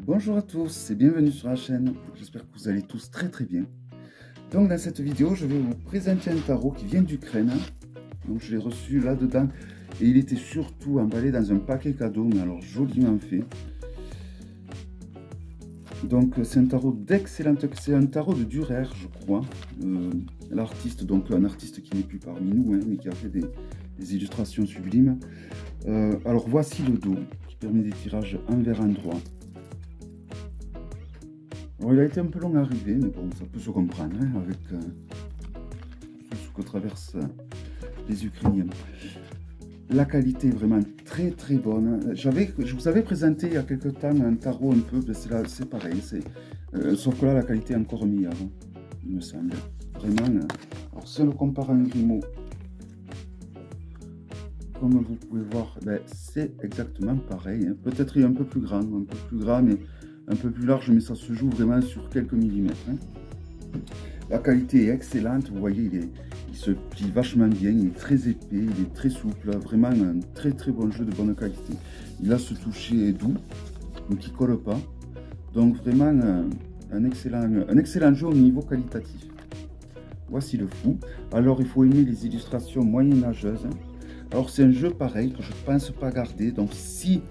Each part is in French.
Bonjour à tous et bienvenue sur la chaîne, j'espère que vous allez tous très bien. Donc dans cette vidéo, je vais vous présenter un tarot qui vient d'Ukraine. Donc je l'ai reçu là-dedans et il était surtout emballé dans un paquet cadeau, mais alors joliment fait. Donc c'est un tarot d'excellente, c'est un tarot de Dürer, je crois. L'artiste, donc un artiste qui n'est plus parmi nous, hein, mais qui a fait des illustrations sublimes. Alors voici le dos, qui permet des tirages envers endroit. Alors, il a été un peu long à arriver, mais bon, ça peut se comprendre hein, avec tout ce que traversent les Ukrainiens. La qualité est vraiment très bonne. Je vous avais présenté il y a quelque temps un tarot un peu, c'est pareil, sauf que là la qualité est encore meilleure, hein, il me semble. Vraiment, alors si on le compare à un Grimaud, comme vous pouvez voir, ben, c'est exactement pareil. Hein. Peut-être il est un peu plus grand, mais un peu plus large, mais ça se joue vraiment sur quelques millimètres. Hein. La qualité est excellente, vous voyez, il se plie vachement bien, il est très épais, il est très souple, vraiment un très bon jeu de bonne qualité. Il a ce toucher doux, mais qui ne colle pas. Donc vraiment un excellent jeu au niveau qualitatif. Voici le fou. Alors il faut aimer les illustrations moyenâgeuses. Alors c'est un jeu pareil que je ne pense pas garder, donc si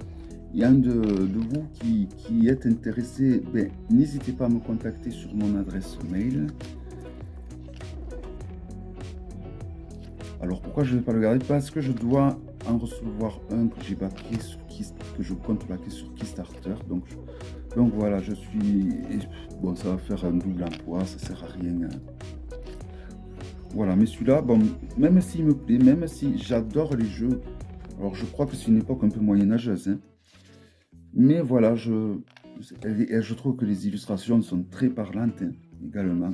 il y a un de vous qui est intéressé, ben, n'hésitez pas à me contacter sur mon adresse mail. Alors pourquoi je ne vais pas le garder? Parce que je dois en recevoir un que j'ai backé sur que je compte backer sur Kickstarter. Donc voilà, je suis... Bon, ça va faire un double emploi, ça sert à rien. Voilà, mais celui-là, bon, même s'il me plaît, même si j'adore les jeux, alors je crois que c'est une époque un peu moyenâgeuse, hein. Mais voilà, je trouve que les illustrations sont très parlantes hein, également.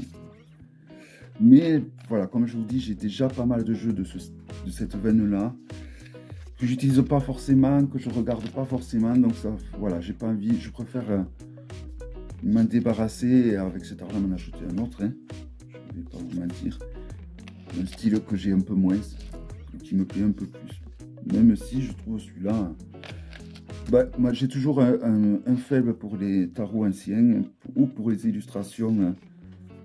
Mais voilà, comme je vous dis, j'ai déjà pas mal de jeux de cette veine-là, que j'utilise pas forcément, que je regarde pas forcément. Donc ça, voilà, j'ai pas envie, je préfère m'en débarrasser et avec cet argent m'en acheter un autre. Hein. Je vais pas vous mentir. Un style que j'ai un peu moins, qui me plaît un peu plus. Même si je trouve celui-là... Bah, moi j'ai toujours un faible pour les tarots anciens ou pour les illustrations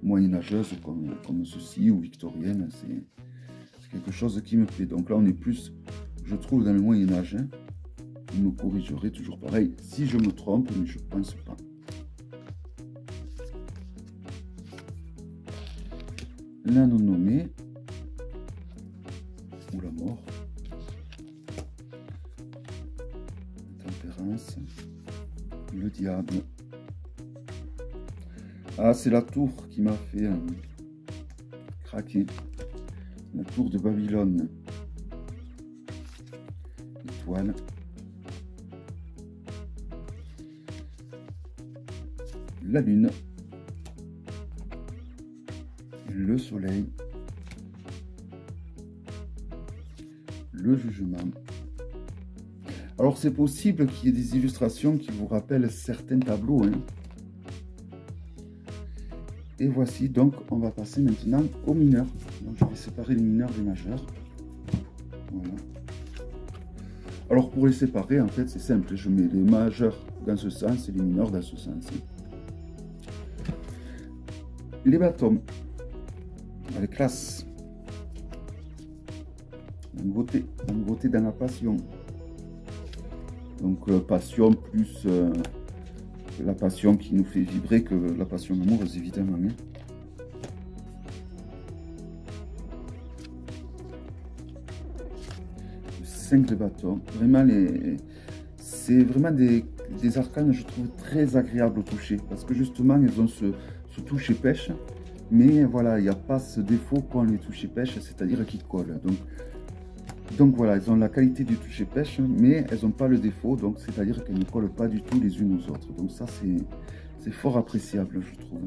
moyenâgeuses comme ceci ou victoriennes. C'est quelque chose qui me plaît. Donc là on est plus, je trouve, dans le Moyen-Âge. Hein. Vous me corrigerez toujours pareil si je me trompe, mais je pense pas. La non nommée ou la mort. Le diable. Ah, c'est la tour qui m'a fait craquer. La tour de Babylone. Étoile. La lune. Le soleil. Le jugement. Alors c'est possible qu'il y ait des illustrations qui vous rappellent certains tableaux. Hein. Et voici, donc on va passer maintenant aux mineurs. Donc je vais séparer les mineurs des majeurs. Voilà. Alors pour les séparer, en fait c'est simple, je mets les majeurs dans ce sens et les mineurs dans ce sens. Les bâtons, avec classe. La nouveauté dans la passion. Donc passion plus la passion qui nous fait vibrer que la passion amoureuse évidemment. Hein. Le 5 de bâton, vraiment c'est vraiment des arcanes je trouve très agréables au toucher parce que justement ils ont ce toucher pêche, mais voilà il n'y a pas ce défaut qu'ont les touchés pêche, c'est-à-dire qu'ils collent. Donc voilà, elles ont la qualité du toucher pêche, mais elles n'ont pas le défaut, donc c'est-à-dire qu'elles ne collent pas du tout les unes aux autres. Donc ça, c'est fort appréciable, je trouve.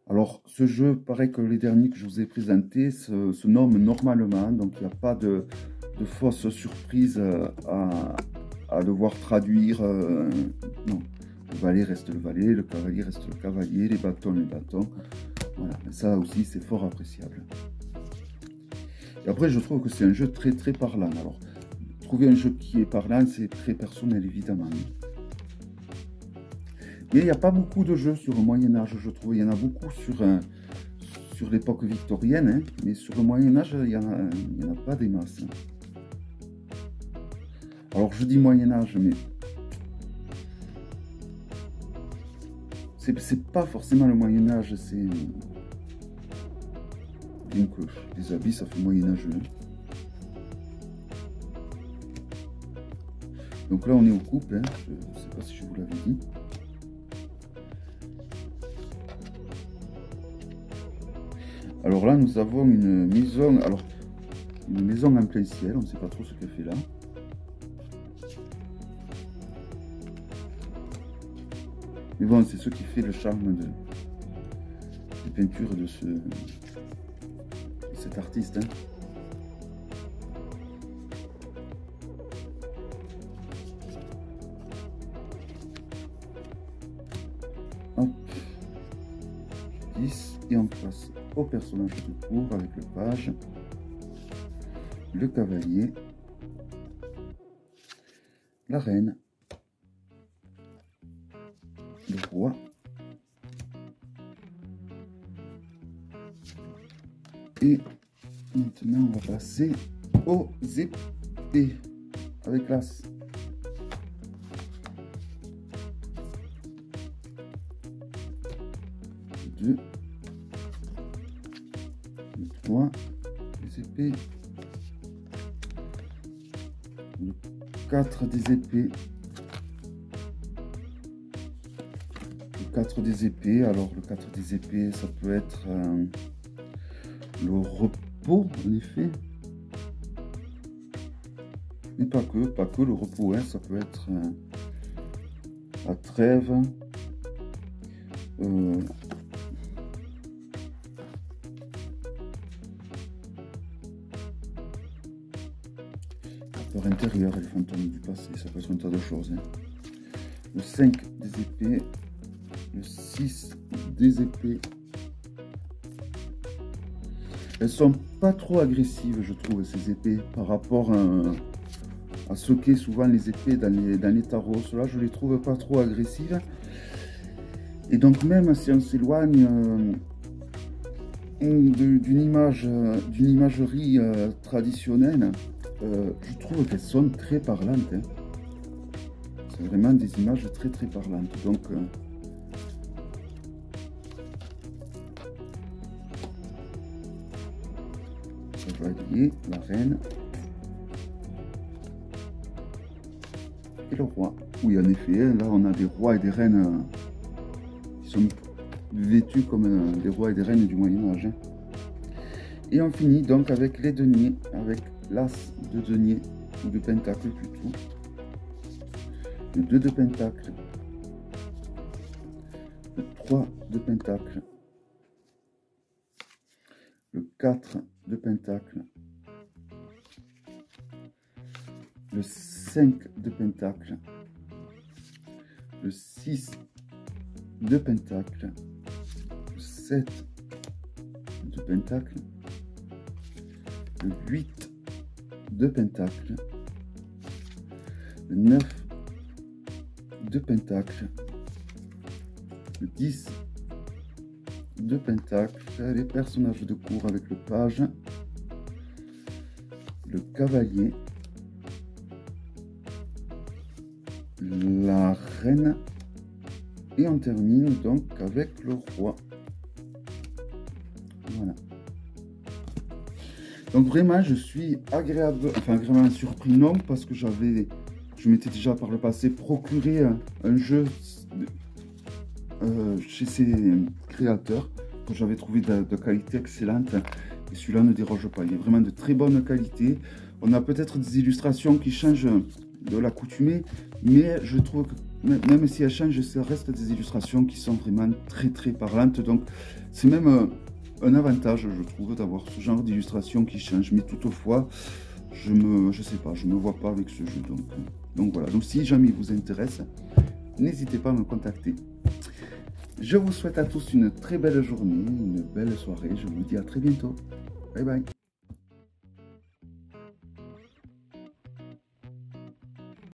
Alors, ce jeu, pareil que les derniers que je vous ai présentés, se nomme normalement, donc il n'y a pas de fausse surprise à devoir traduire. Non, le valet reste le valet, le cavalier reste le cavalier, les bâtons, les bâtons. Voilà, ça aussi, c'est fort appréciable. Et après, je trouve que c'est un jeu très parlant. Alors, trouver un jeu qui est parlant, c'est très personnel, évidemment. Mais il n'y a pas beaucoup de jeux sur le Moyen-Âge, je trouve. Il y en a beaucoup sur l'époque victorienne, hein, mais sur le Moyen-Âge, il n'y en a pas des masses. Alors, je dis Moyen-Âge, mais c'est pas forcément le Moyen-Âge, c'est... Donc, les habits, ça fait Moyen-Âgeux. Donc là, on est aux coupes, hein. Je ne sais pas si je vous l'avais dit. Alors là, nous avons une maison, une maison en plein ciel, on ne sait pas trop ce qu'elle fait là. Mais bon, c'est ce qui fait le charme des peintures de cet artiste. Hein. Hop. 10 et on passe au personnage de cour avec le page, le cavalier, la reine, le roi, et maintenant on va passer aux épées avec l'as. Deux, le 3, les épées, le 4 des épées, le 4 des épées. Alors le 4 des épées, ça peut être le repos en effet, mais pas que le repos, hein, ça peut être la trêve, intérieur et les fantômes du passé, ça peut être un tas de choses. Hein. Le 5 des épées, le 6 des épées. Elles sont pas trop agressives, je trouve, ces épées, par rapport à ce qu'est souvent les épées dans les tarots. Ceux-là, je les trouve pas trop agressives. Et donc, même si on s'éloigne d'une imagerie traditionnelle, je trouve qu'elles sont très parlantes. Hein. C'est vraiment des images très parlantes. Donc, le cavalier, la reine et le roi. Oui, en effet, là on a des rois et des reines qui sont vêtus comme des rois et des reines du Moyen-Âge. Hein. Et on finit donc avec les deniers, avec l'as de denier, ou de pentacle plutôt, le 2 de pentacle, le 3 de pentacle, le 4 de pentacle, le 5 de pentacle, le 6 de pentacle, le 7 de pentacle, le 8 de pentacle, le 9 de pentacle, le 10 de pentacle, les personnages de cour avec le page, le cavalier, la reine, et on termine donc avec le roi. Voilà. Donc vraiment, je suis agréablement surpris, non, parce que je m'étais déjà par le passé procuré un jeu chez ces créateurs que j'avais trouvé de qualité excellente. Et celui-là ne déroge pas, il est vraiment de très bonne qualité. On a peut-être des illustrations qui changent de l'accoutumée, mais je trouve que même si elles changent, ça reste des illustrations qui sont vraiment très parlantes. Donc c'est même un avantage, je trouve, d'avoir ce genre d'illustration qui change. Mais toutefois, je sais pas, je me vois pas avec ce jeu. Donc voilà. Donc si jamais il vous intéresse, n'hésitez pas à me contacter. Je vous souhaite à tous une très belle journée, une belle soirée. Je vous dis à très bientôt. Bye bye.